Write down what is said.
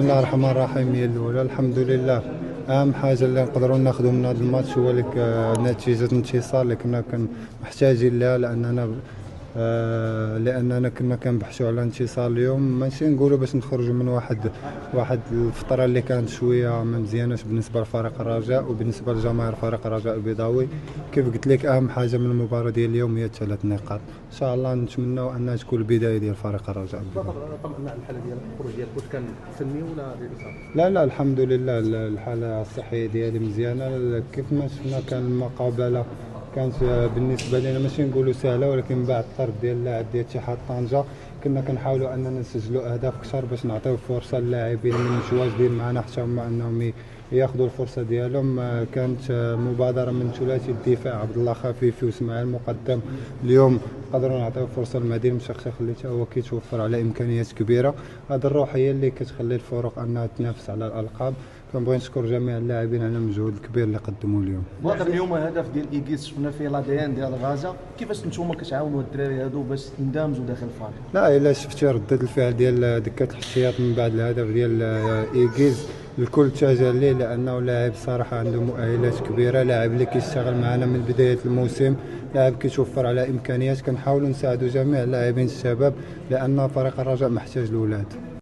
الله الرحمن الرحيم. هي الاولى الحمد لله. اهم حاجه اللي نقدروا ناخذوا من هذا الماتش هو لك نتيجه الانتصار اللي كنا محتاجين لها، لاننا كنا كنبحثوا على انتصار اليوم، ماشي نقولوا باش نخرجوا من واحد الفتره اللي كانت شويه ما مزياناش بالنسبه لفريق الرجاء وبالنسبه لجماهير فريق الرجاء البيضاوي. كيف قلت لك اهم حاجه من المباراه ديال اليوم هي ثلاث نقاط. ان شاء الله نتمنوا انها تكون البدايه ديال فريق الرجاء البيضاوي. طمأنا على الحاله ديال الخروج ديالك، واش كان فني ولا ديال الاصابه؟ لا الحمد لله الحاله الصحيه ديالي مزيانه. كيف ما شفنا كان المقابله كانت بالنسبه لنا ماشي نقولوا سهله، ولكن بعد الطرد ديال اللاعب ديال اتحاد طنجه كنا كنحاولوا اننا نسجلوا اهداف اكثر باش نعطيو فرصه للاعبين اللي متواجدين معنا حتى هما انهم ياخذوا الفرصه ديالهم. كانت مبادره من ثلاثي الدفاع عبد الله خفيفي واسماعيل مقدم. اليوم قدروا نعطيو فرصه لمدين مشخشخ اللي تا هو كيتوفر على امكانيات كبيره. هذه الروح هي اللي كتخلي الفرق انها تنافس على الالقاب. كنبغي نشكر جميع اللاعبين على المجهود الكبير اللي قدموا اليوم. واخر اليوم هدف ديال ايكيس شفنا فيه لا دي ان ديال غازا، كيفاش نتوما كتعاونوا الدراري هادو باش يندمجوا داخل الفريق؟ لا الا شفتي ردة الفعل ديال دكه الاحتياط من بعد الهدف ديال ايكيز الكل تجلي، لانه لاعب صراحه عنده مؤهلات كبيره، لاعب اللي كيشتغل معنا من بدايه الموسم، لاعب كيتوفر على امكانيات. كنحاولوا نساعدوا جميع اللاعبين الشباب لان فريق الرجاء محتاج الاولاد.